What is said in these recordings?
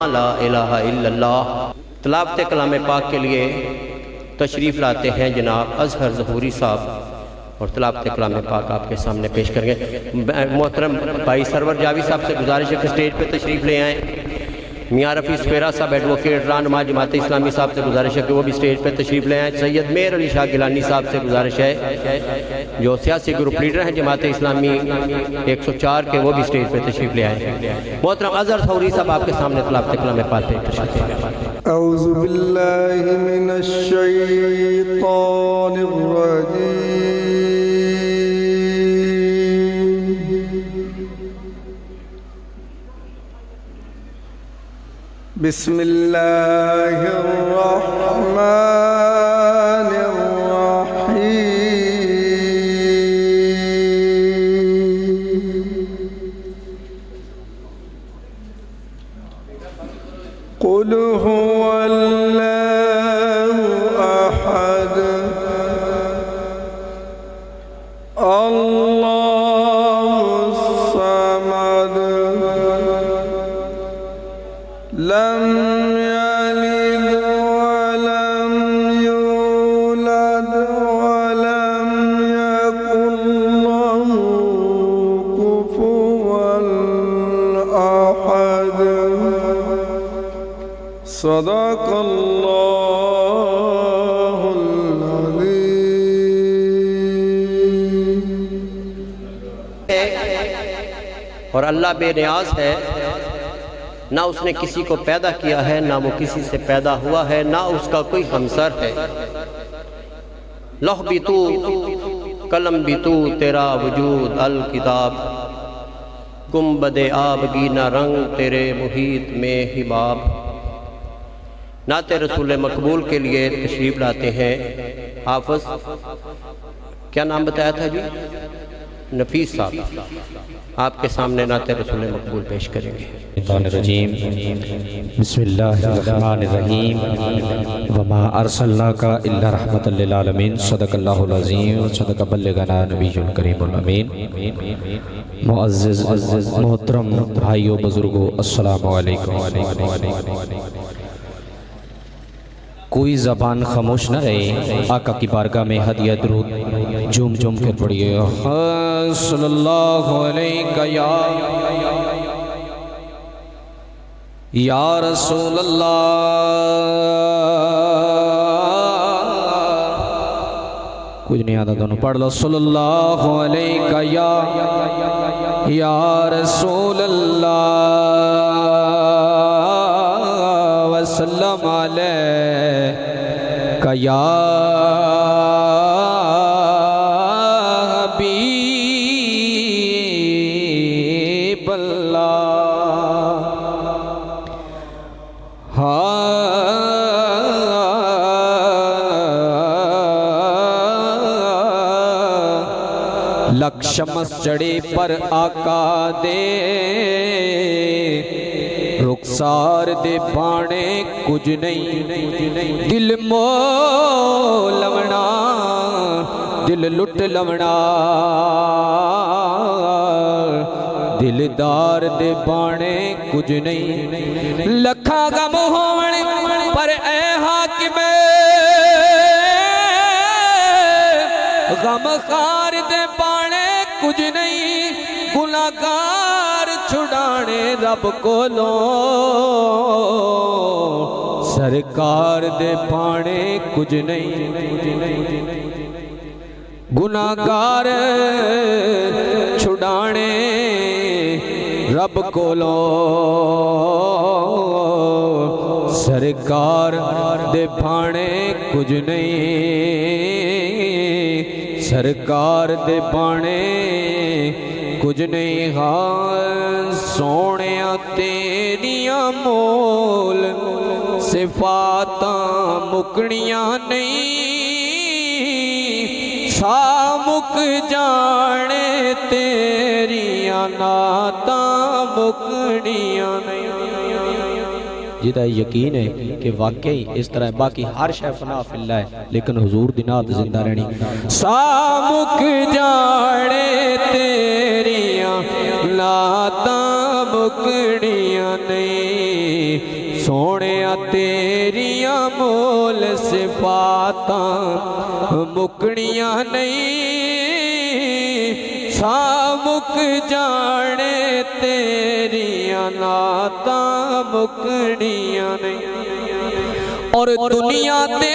لا الہ الا اللہ۔ تلاوت کلام پاک کے لیے تشریف لاتے ہیں جناب اظہر ظہوری صاحب اور تلاوت کلام پاک آپ کے سامنے پیش کریں گے۔ محترم بھائی سرور جاوی صاحب سے گزارش ہے کہ اسٹیج پہ تشریف لے آئیں۔ میاں رفیع سپیرہ صاحب ایڈوکیٹ رہنما جماعت اسلامی صاحب سے گزارش ہے کہ وہ بھی اسٹیج پہ تشریف لے آئیں۔ سید میر علی شاہ گیلانی صاحب سے گزارش ہے جو سیاسی گروپ لیڈر ہیں جماعت اسلامی 104 کے، وہ بھی اسٹیج پہ تشریف لے آئیں۔ محترم اظہر ظہوری صاحب آپ کے سامنے تلاوت کلام پاک پہ تشریف لے آئیں۔ اعوذ باللہ من الشیطان الرجیم، بسم اللہ الرحمن الرحیم، قل هو اللہ احد اللہ الصمد لم یلد ولم یولد ولم یکن له کفوا احد، صدق اللہ العظیم۔ اور اللہ بے نیاز ہے، نہ اس نے کسی کو پیدا کیا ہے، نہ وہ کسی سے پیدا ہوا ہے، نہ اس کا کوئی ہمسر ہے۔ لوح بھی تو، قلم بھی تو، تیرا وجود الکتاب، گنبد آبگی نہ رنگ تیرے محیط میں حباب۔ نعت رسول مقبول کے لیے تشریف لاتے ہیں حافظ، کیا نام بتایا تھا جی؟ نفیس صاحب، آپ کے سامنے نعت رسول مقبول پیش کریں گے۔ الشیطان الرجیم، بسم اللہ الرحمن الرحیم، وما ارسلناک الا رحمۃ للعالمین، صدق اللہ العظیم، صدق بلغنا نبی الکریم الامین۔ معزز محترم بھائیو بزرگو، السلام علیکم۔ کوئی زبان خاموش نہ رہے، آقا کی بارگاہ میں ہدیہ درود جھوم جھوم کر پڑھیے۔ صلی اللہ علیہ یا رسول اللہ، کچھ نہیں آتا دونوں پڑھ لو۔ صلی اللہ علیہ یا رسول اللہ وسلم علیہ یا حبیب اللہ۔ لکھ شمس چڑھے پر آقا دے، رخسار دے بانے کچھ نہیں، دل لونا دل لٹ لونا، دلدار دے بانے کچھ نہیں، لکھاں غم ہون پر اے حاکم غم خار دے بانے کچھ نہیں، گناہگار چھڑانے رب کو لو، سرکار دے بانے کچھ نہیں، گناہگار چھڑانے رب کو لو، سرکار دے بانے کچھ نہیں، سرکار دے بانے کچھ نہیں۔ ہاں سونیاں تیریاں مول صفاتاں مکنیاں نہیں، سا مک جانے تیریاں نعتاں مکنیاں نہیں۔ جدا یقین ہے کہ واقعی اس طرح باقی ہر شے فنا فی اللہ ہے لیکن حضور دی نعت زندہ رہنی سامک جاڑے تیریاں نعتاں مکڑیاں نہیں سونیا تیریاں مول صفاتاں مکڑیاں نہیں سامک جانے تیریاں نعتاں مکڑیاں نہیں اور دنیا تے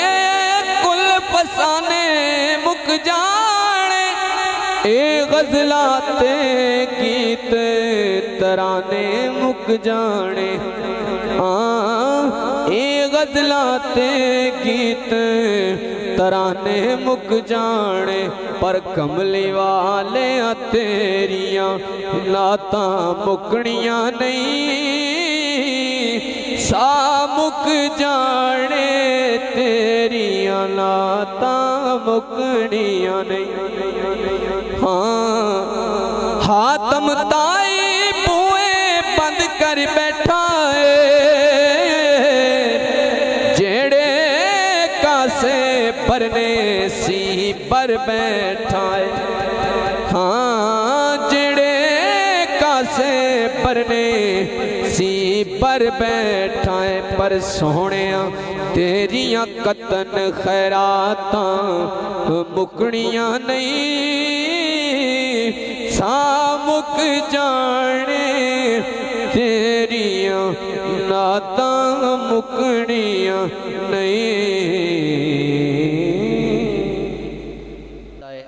کل پسانے مک جانے اے غزلات گیت ترانے مک جانے اے غزلات گیت ترانے مک جانے پر کملی والے تیریاں نعتاں مکڑیاں نہیں سامک جانے تیریاں نعتاں مکڑیاں نہیں حاتم تائی بوئے بند کر بیٹھا پرنے سی پر بیٹھا ہے جڑے کاسے پرنے سی پر بیٹھا ہے پر سونیاں تیریاں قطن خیراتاں مکڑیاں نہیں سامک جانے تیریاں نعتاں مکڑیاں نہیں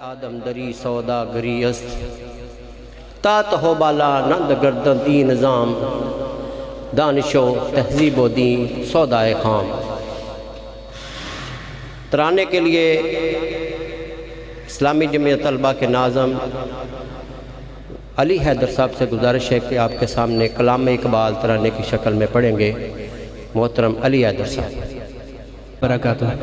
آدم دری سودا گری است تات ہو بالا نند گردن دی نظام دانش و تہذیب و دین سودائے خام ترانے کے لیے اسلامی جمعیت طلبہ کے ناظم علی حیدر صاحب سے گزارش ہے کہ آپ کے سامنے کلام اقبال ترانے کی شکل میں پڑھیں گے محترم علی حیدر صاحب برکاتہ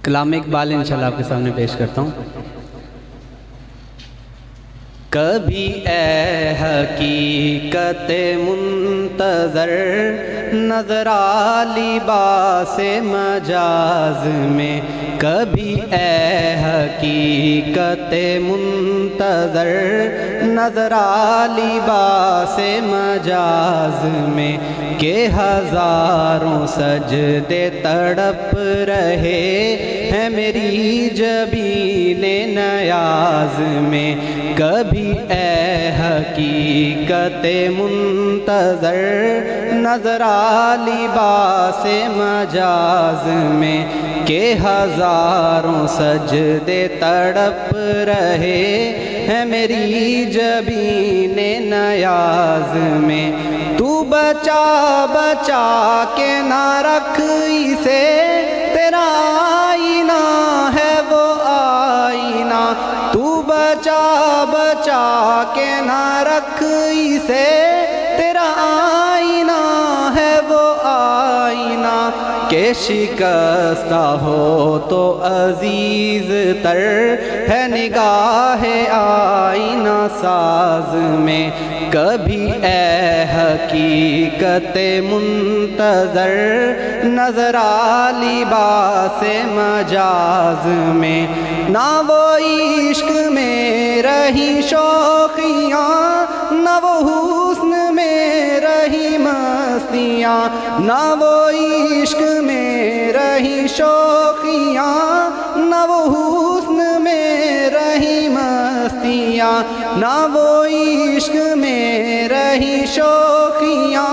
کلام اقبال انشاءاللہ آپ کے سامنے پیش کرتا ہوں کبھی اے حقیقت منتظر نظر آ لباس مجاز میں کبھی اے حقیقت منتظر نظر آ لباس مجاز میں کہ ہزاروں سجدے تڑپ رہے ہیں میری جبین نیاز میں کبھی اے حقیقت منتظر نظر آ لباس مجاز میں کہ ہزاروں سجدے تڑپ رہے ہیں میری جبین نیاز میں تو بچا بچا کے نہ رکھ اسے تیرا آئینہ ہے وہ آئینہ تو بچا بچا کے نہ رکھ اسے تیرا آئینہ ہے وہ آئینہ کہ شکستہ ہو تو عزیز تر ہے نگاہ آئینہ ساز میں کبھی اے حقیقت منتظر نظر آ لباس مجاز میں نہ وہ عشق میں رہی شوخیاں نہ وہ حسن میں رہی مستیاں نہ وہ عشق میں رہی شوخیاں نہ وہ حسن میں رہی مستیاں نہ وہ عشق میں رہی شوخیاں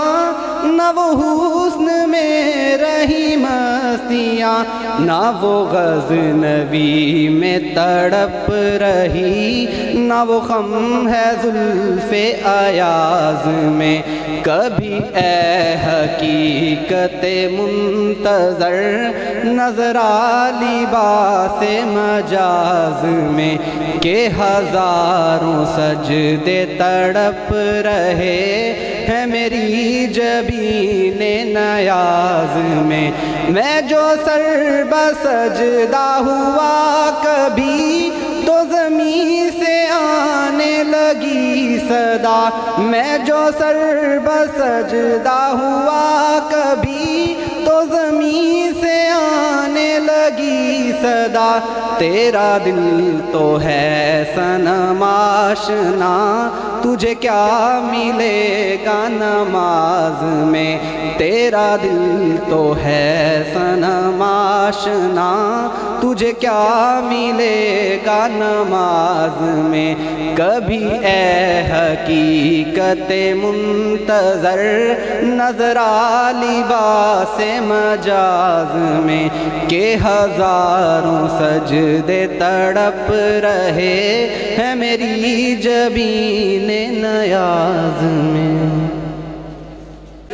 نہ وہ حسن میں رہی مستیاں نہ وہ غزنوی میں تڑپ رہی نہ وہ غم ہے زلف ایاز میں کبھی اے حقیقت منتظر نظر آ لباس مجاز میں کہ ہزاروں سجدے تڑپ رہے ہیں میری جبین نیاز میں جو سر بسجدہ ہوا کبھی تو زمین سے آنے آنے لگی صدا، میں جو سر بسجدہ ہوا کبھی تو زمین سے آنے لگی صدا، تیرا دل تو ہے صنم آشنا، تجھے کیا ملے گا نماز میں، تیرا دل تو ہے صنم آشنا، تجھے کیا ملے گا نماز میں، کبھی اے حقیقت منتظر نظر آ لباس مجاز میں، کہ ہزاروں سجدے تڑپ رہے ہیں میری جبین نیاز میں۔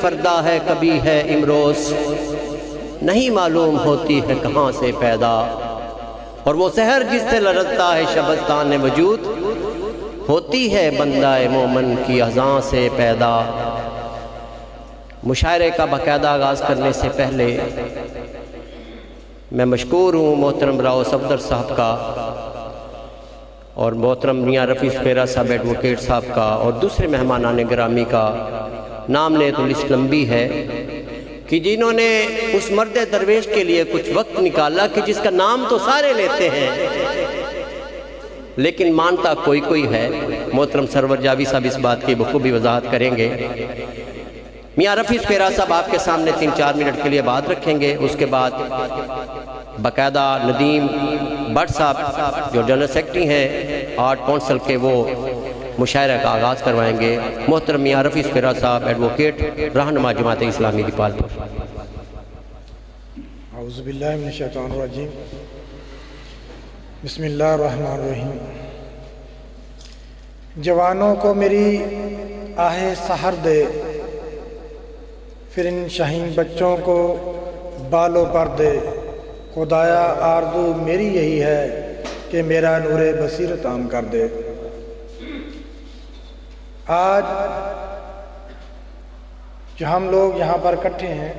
فردا ہے کبھی ہے امروز، نہیں معلوم ہوتی ہے کہاں سے پیدا، اور وہ سحر جس سے لرزتا ہے شبستان وجود، ہوتی ہے بندہ مومن کی اذان سے پیدا۔ مشاعرے کا باقاعدہ آغاز کرنے سے پہلے میں مشکور ہوں محترم راؤ صفدر صاحب کا، اور محترم میاں رفیع سپیرہ صاحب ایڈوکیٹ صاحب کا، اور دوسرے مہمانان گرامی کا، نام لے تو لسٹ لمبی ہے، کہ جنہوں نے اس مرد درویش کے لیے کچھ وقت نکالا کہ جس کا نام تو سارے لیتے ہیں لیکن مانتا کوئی کوئی ہے۔ محترم سرور جاوی صاحب اس بات کی بخوبی وضاحت کریں گے۔ میاں رفیع سپیرہ صاحب آپ کے سامنے 3-4 منٹ کے لیے بات رکھیں گے، اس کے بعد باقاعدہ ندیم بٹ صاحب جو جنرل سیکرٹری ہیں آرٹ کونسل کے، وہ مشاعرہ کا آغاز کروائیں گے۔ محترم میاں رفیع سپیرہ صاحب ایڈوکیٹ، رہنما جماعت اسلامی دیپال پور۔ اعوذ باللہ من الشیطان الرجیم، بسم اللہ الرحمن الرحیم۔ جوانوں کو میری آہ سحر دے، پھر ان شہین بچوں کو بالوں پر دے، خدایا آرزو میری یہی ہے کہ میرا نور بصیرت عام کر دے۔ آج جو ہم لوگ یہاں پر اکٹھے ہیں،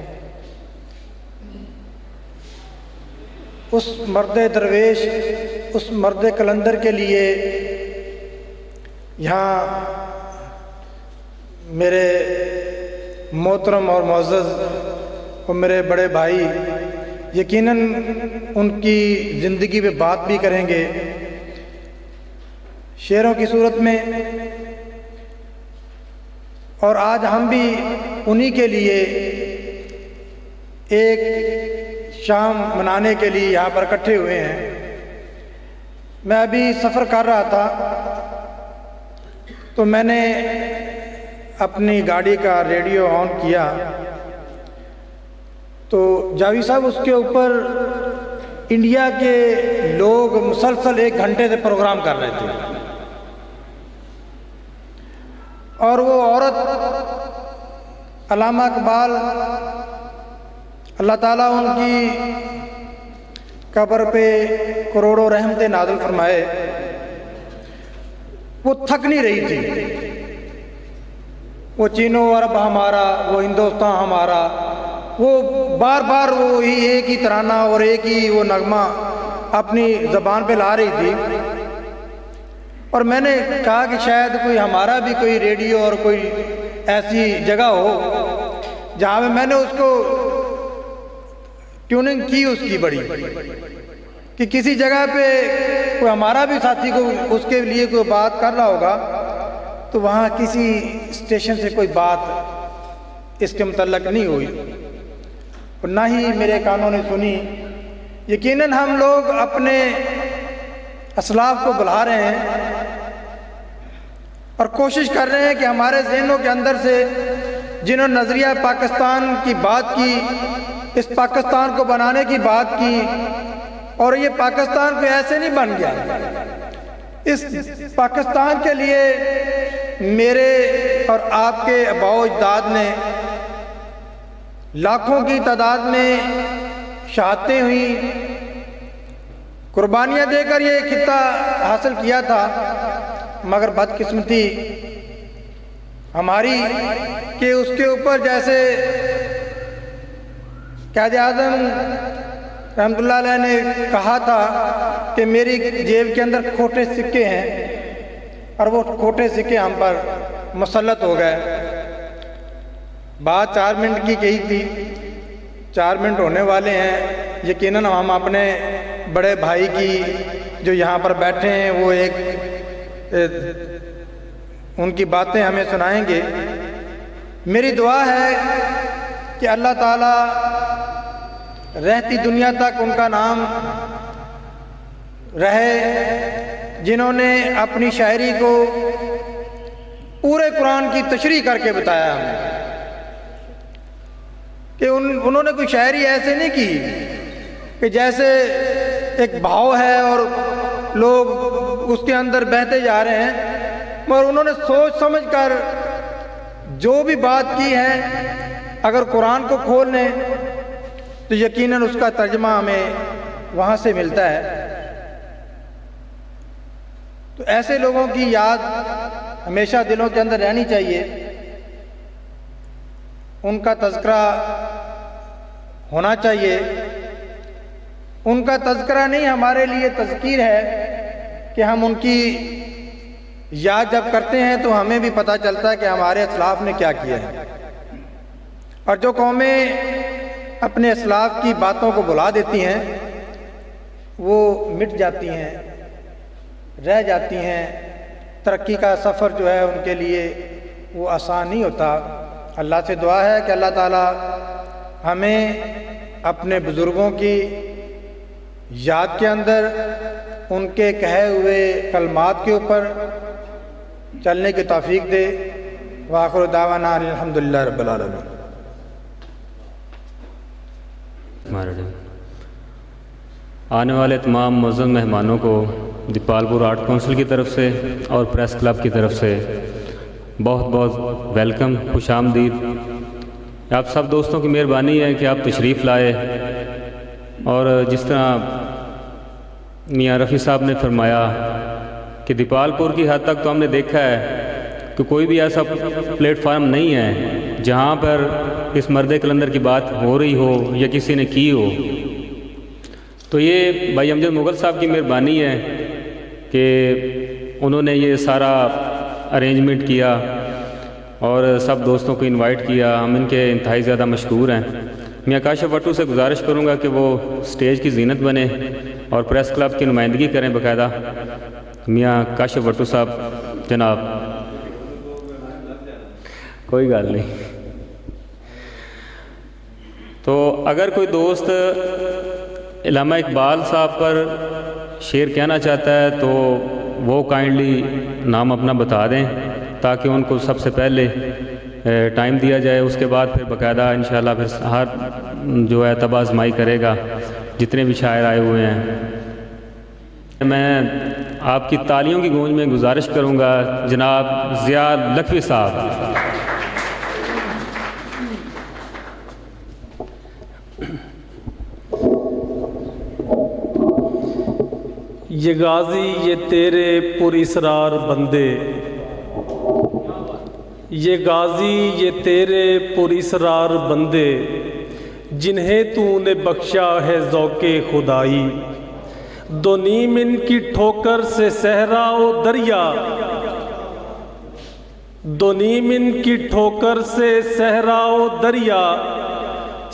اس مرد درویش، اس مرد کلندر کے لیے یہاں میرے محترم اور معزز اور میرے بڑے بھائی یقیناً ان کی زندگی پہ بات بھی کریں گے شعروں کی صورت میں، اور آج ہم بھی انہی کے لیے ایک شام منانے کے لیے یہاں پر اکٹھے ہوئے ہیں۔ میں ابھی سفر کر رہا تھا تو میں نے اپنی گاڑی کا ریڈیو آن کیا تو جاوی صاحب اس کے اوپر انڈیا کے لوگ مسلسل 1 گھنٹے سے پروگرام کر رہے تھے، اور وہ عورت علامہ اقبال اللہ تعالیٰ ان کی قبر پہ کروڑوں رحمتیں نازل فرمائے، وہ تھک نہیں رہی تھی۔ وہ چین و عرب ہمارا، وہ ہندوستان ہمارا، وہ بار بار وہی ایک ہی ترانہ اور ایک ہی وہ نغمہ اپنی زبان پہ لا رہی تھی، اور میں نے کہا کہ شاید کوئی ہمارا بھی کوئی ریڈیو اور کوئی ایسی جگہ ہو جہاں میں نے اس کو ٹیوننگ کی اس کی بڑی، کہ کسی جگہ پہ کوئی ہمارا بھی ساتھی کو اس کے لیے کوئی بات کر رہا ہوگا تو وہاں کسی اسٹیشن سے کوئی بات اس کے متعلق نہیں ہوئی اور نہ ہی میرے کانوں نے سنی۔ یقیناً ہم لوگ اپنے اسلاف کو بلا رہے ہیں اور کوشش کر رہے ہیں کہ ہمارے ذہنوں کے اندر سے جنہوں نے نظریہ پاکستان کی بات کی، اس پاکستان کو بنانے کی بات کی، اور یہ پاکستان کو ایسے نہیں بن گیا، اس پاکستان کے لیے میرے اور آپ کے آباء و اجداد نے لاکھوں کی تعداد میں شہادتیں ہوئیں، قربانیاں دے کر یہ خطہ حاصل کیا تھا، مگر بدقسمتی ہماری کہ اس کے اوپر جیسے قائد اعظم رحمۃ اللہ علیہ نے کہا تھا کہ میری جیب کے اندر کھوٹے سکے ہیں، اور وہ کھوٹے سکے ہم پر مسلط ہو گئے۔ بات 4 منٹ کی کہی تھی، 4 منٹ ہونے والے ہیں۔ یقیناً ہم اپنے بڑے بھائی کی جو یہاں پر بیٹھے ہیں وہ ان کی باتیں ہمیں سنائیں گے۔ میری دعا ہے کہ اللہ تعالیٰ رہتی دنیا تک ان کا نام رہے، جنہوں نے اپنی شاعری کو پورے قرآن کی تشریح کر کے بتایا ہمیں کہ انہوں نے کوئی شاعری ایسے نہیں کی کہ جیسے ایک بہاؤ ہے اور لوگ اس کے اندر بہتے جا رہے ہیں، مگر انہوں نے سوچ سمجھ کر جو بھی بات کی ہے اگر قرآن کو کھول لیں تو یقیناً اس کا ترجمہ ہمیں وہاں سے ملتا ہے۔ تو ایسے لوگوں کی یاد ہمیشہ دلوں کے اندر رہنی چاہیے، ان کا تذکرہ ہونا چاہیے۔ ان کا تذکرہ نہیں ہمارے لیے تذکیر ہے کہ ہم ان کی یاد جب کرتے ہیں تو ہمیں بھی پتہ چلتا ہے کہ ہمارے اسلاف نے کیا کیا ہے۔ اور جو قومیں اپنے اسلاف کی باتوں کو بھلا دیتی ہیں وہ مٹ جاتی ہیں، رہ جاتی ہیں۔ ترقی کا سفر جو ہے ان کے لیے وہ آسان نہیں ہوتا۔ اللہ سے دعا ہے کہ اللہ تعالیٰ ہمیں اپنے بزرگوں کی یاد کے اندر ان کے کہے ہوئے کلمات کے اوپر چلنے کی توفیق دے۔ وآخر دعوانا الحمدللہ رب العالمین۔ آنے والے تمام معزز مہمانوں کو دیپال پور آرٹ کونسل کی طرف سے اور پریس کلب کی طرف سے بہت بہت ویلکم، خوش آمدید۔ آپ سب دوستوں کی مہربانی ہے کہ آپ تشریف لائے، اور جس طرح میاں رفیع صاحب نے فرمایا کہ دیپال پور کی حد تک تو ہم نے دیکھا ہے کہ کوئی بھی ایسا پلیٹ فارم نہیں ہے جہاں پر اس مرد کلندر کی بات ہو رہی ہو یا کسی نے کی ہو۔ تو یہ بھائی امجد مغل صاحب کی مہربانی ہے کہ انہوں نے یہ سارا ارینجمنٹ کیا اور سب دوستوں کو انوائٹ کیا۔ ہم ان کے انتہائی زیادہ مشکور ہیں۔ میاں کاشف وٹو سے گزارش کروں گا کہ وہ سٹیج کی زینت بنے اور پریس کلب کی نمائندگی کریں باقاعدہ۔ میاں کاشف وٹو صاحب جناب، کوئی گل نہیں۔ تو اگر کوئی دوست علامہ اقبال صاحب پر شعر کہنا چاہتا ہے تو وہ کائنڈلی نام اپنا بتا دیں تاکہ ان کو سب سے پہلے ٹائم دیا جائے۔ اس کے بعد پھر باقاعدہ انشاءاللہ پھر ہر جو ہے تباہ آزمائی کرے گا جتنے بھی شاعر آئے ہوئے ہیں۔ میں آپ کی تالیوں کی گونج میں گزارش کروں گا جناب ضیاء لکھوی صاحب۔ یہ غازی یہ تیرے پر اسرار بندے، یہ غازی یہ تیرے پر اسرار بندے، جنہیں تو نے بخشا ہے ذوق خدائی۔ دو نیم ان کی ٹھوکر سے صحرا و دریا، دو نیم ان کی ٹھوکر سے صحرا و دریا،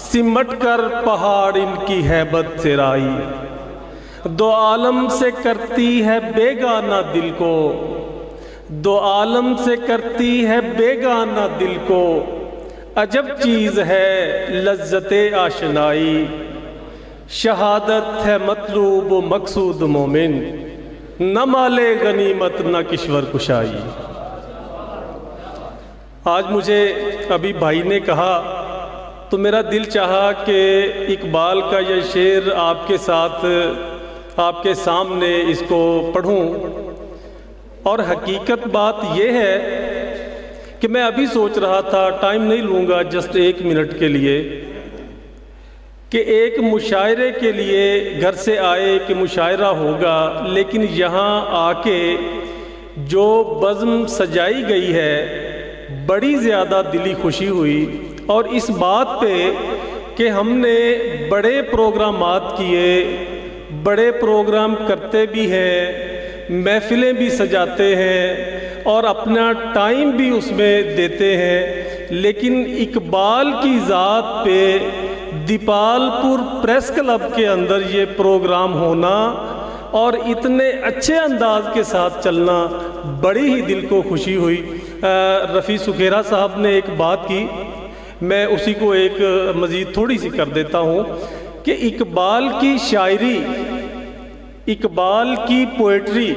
سمٹ کر پہاڑ ان کی ہیبت سے رائی۔ دو عالم سے کرتی ہے بیگانہ دل کو، دو عالم سے کرتی ہے بیگانہ دل کو، عجب چیز ہے لذت آشنائی۔ شہادت ہے مطلوب و مقصود مومن، نہ مال غنیمت نہ کشور کشائی۔ آج مجھے ابھی بھائی نے کہا تو میرا دل چاہا کہ اقبال کا یہ شعر آپ کے ساتھ آپ کے سامنے اس کو پڑھوں، اور حقیقت بات یہ ہے کہ میں ابھی سوچ رہا تھا، ٹائم نہیں لوں گا، جسٹ 1 منٹ کے لیے، کہ ایک مشاعرے کے لیے گھر سے آئے کہ مشاعرہ ہوگا، لیکن یہاں آ کے جو بزم سجائی گئی ہے بڑی زیادہ دلی خوشی ہوئی، اور اس بات پہ کہ ہم نے بڑے پروگرامات کیے، بڑے پروگرام کرتے بھی ہیں، محفلیں بھی سجاتے ہیں، اور اپنا ٹائم بھی اس میں دیتے ہیں، لیکن اقبال کی ذات پہ دیپال پور پریس کلب کے اندر یہ پروگرام ہونا اور اتنے اچھے انداز کے ساتھ چلنا بڑی ہی دل کو خوشی ہوئی۔ رفیع سکھیرا صاحب نے ایک بات کی، میں اسی کو ایک مزید تھوڑی سی کر دیتا ہوں کہ اقبال کی شاعری، اقبال کی پوئٹری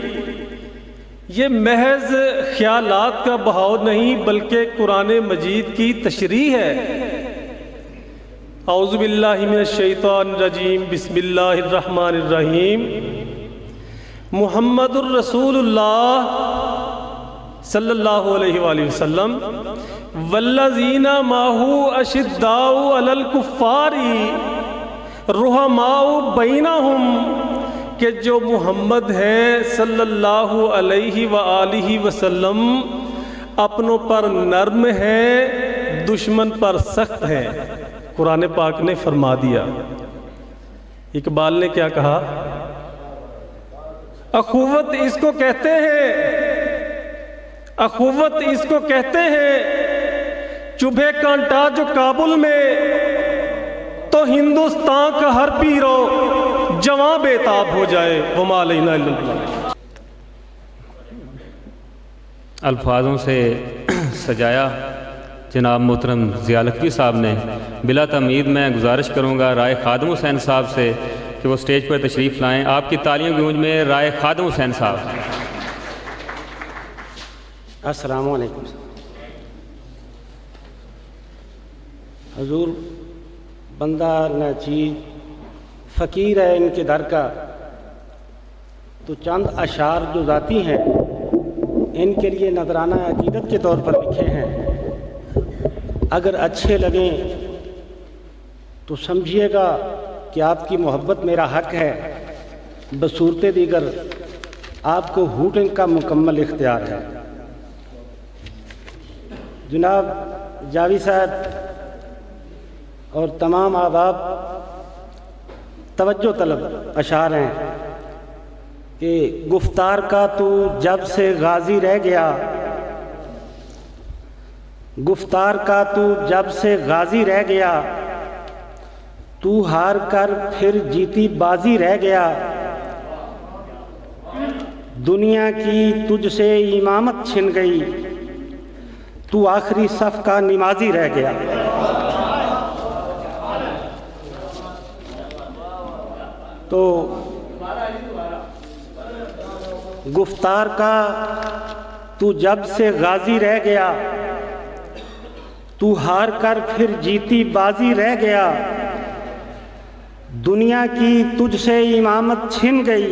یہ محض خیالات کا بہاؤ نہیں بلکہ قرآن مجید کی تشریح ہے۔ اعوذ باللہ من الشیطان الرجیم، بسم اللہ الرحمن الرحیم۔ محمد الرسول اللہ صلی اللہ علیہ وآلہ وسلم والذین معہ اشداء علی الکفار رحماء بینہم، کہ جو محمد ہیں صلی اللہ علیہ وآلہ وسلم اپنوں پر نرم ہیں، دشمن پر سخت ہیں۔ قرآن پاک نے فرما دیا۔ اقبال نے کیا کہا؟ اخوت اس کو کہتے ہیں، اخوت اس کو کہتے ہیں، چبھے کانٹا جو کابل میں تو ہندوستان کا ہر پیرو جواں بے تاب ہو جائے، وما علینا الا البلاغ۔ الفاظوں سے سجایا جناب محترم ضیاء لکھوی صاحب نے۔ بلا تمہید میں گزارش کروں گا رائے خادم حسین صاحب سے کہ وہ اسٹیج پر تشریف لائیں۔ آپ کی تالیوں کی گونج میں رائے خادم حسین صاحب۔ السلام علیکم۔ حضور بندہ ناچیز فقیر ہے ان کے در کا، تو چند اشعار جو ذاتی ہیں ان کے لیے نذرانہ عقیدت کے طور پر لکھے ہیں، اگر اچھے لگیں تو سمجھیے گا کہ آپ کی محبت میرا حق ہے، بصورت دیگر آپ کو ہوٹنگ کا مکمل اختیار ہے۔ جناب جاوی صاحب اور تمام احباب توجہ طلب اشعار ہیں کہ گفتار کا تو جب سے غازی رہ گیا، گفتار کا تو جب سے غازی رہ گیا، تو ہار کر پھر جیتی بازی رہ گیا، دنیا کی تجھ سے امامت چھن گئی، تو آخری صف کا نمازی رہ گیا۔ تو گفتار کا تو جب سے غازی رہ گیا، تو ہار کر پھر جیتی بازی رہ گیا، دنیا کی تجھ سے امامت چھن گئی،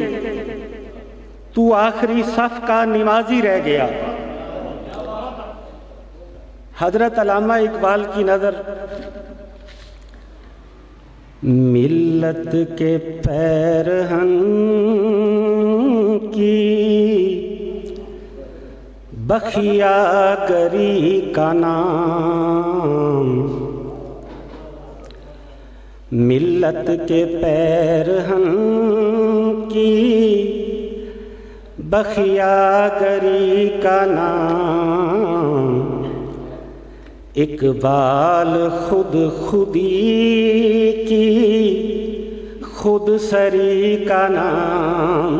تو آخری صف کا نمازی رہ گیا۔ حضرت علامہ اقبال کی نظر ملت کے پیرہن کی بخیا گری کا نام، ملت کے پیرہن کی بخیا گری کا نام، اقبال خود خودی کی خود سری کا نام،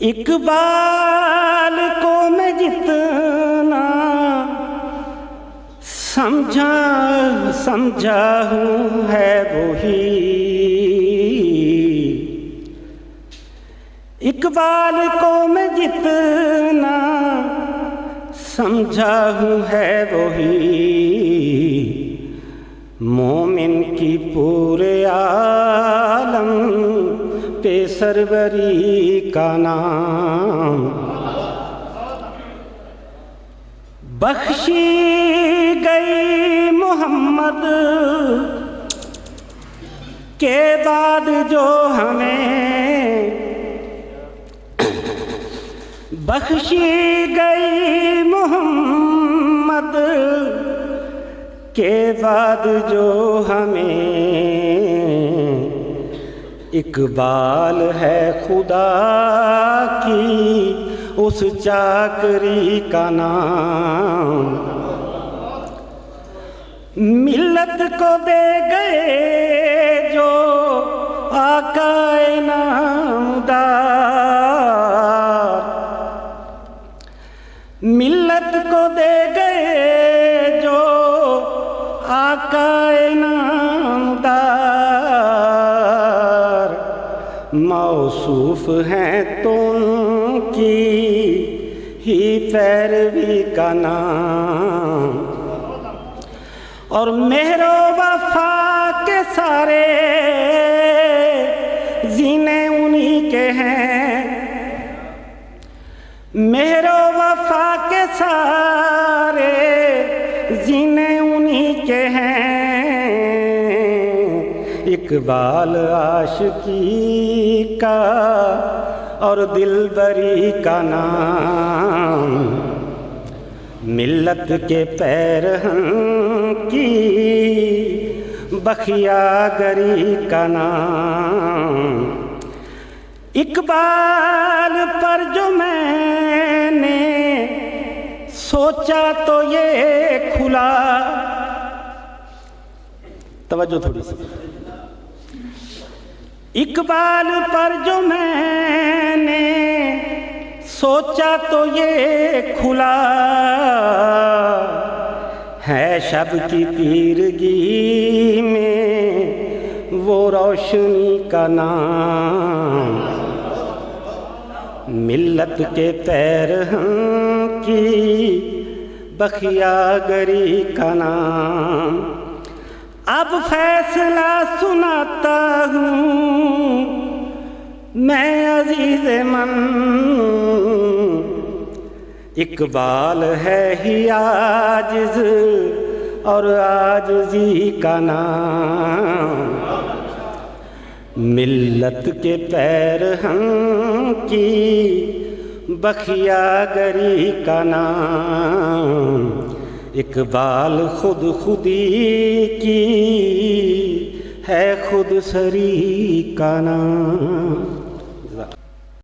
اقبال کو میں جتنا سمجھا ہوں ہے وہی، اقبال کو میں جتنا سمجھا ہوں ہے وہی، مومن کی پورے عالم پہ سروری کا نام، بخشی گئی محمد کے بعد جو ہمیں، بخشی گئی محمد کے بعد جو ہمیں، اقبال ہے خدا کی اس چاکری کا نام، ملت کو دے گئے جو آقا نامدار، ملت کو دے گئے جو آقا نامدار، موصوف ہیں تم کی ہی پیروی کا نام، اور مہر و وفا کے سارے زینے انہی کے ہیں، مہر و وفا کے سارے زینے انہی کے ہیں، اقبال عاشقی کا اور دلبری کا نام، ملت کے پیرہن کی بخیا گری کا نام، اقبال پر جو میں نے سوچا تو یہ کھلا، توجہ تھوڑی سی، اقبال پر جو میں نے سوچا تو یہ کھلا، ہے شب کی تیرگی میں وہ روشنی کا نام، ملت کے پیرہن کی بخیا گری کا نام، اب فیصلہ سناتا ہوں میں عزیز من، اقبال ہے ہی عاجز اور عاجزی کا نام، ملت کے پیرہن کی بخیا گری کا نام، اقبال خود خودی کی ہے خود سری کا نام۔